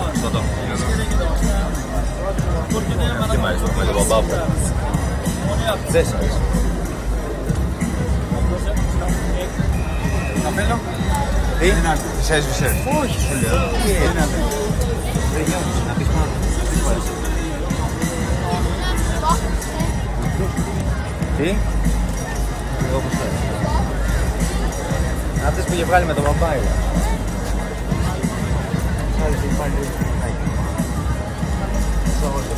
Αυτό το. Τι μ' αρέσει με τον μπαμπά μου. Δεν σ' αρέσει. Καφέλο. Τι? Της έσβησε. Όχι, σου λέω. Δεν γιώνεις, να πεις μόνο. Τι? Εγώ πώς θέλω. Αυτές που είχε βγάλει με το μαμπάιλ. Άλλες έχει πάρει λίγο. Στο όλο το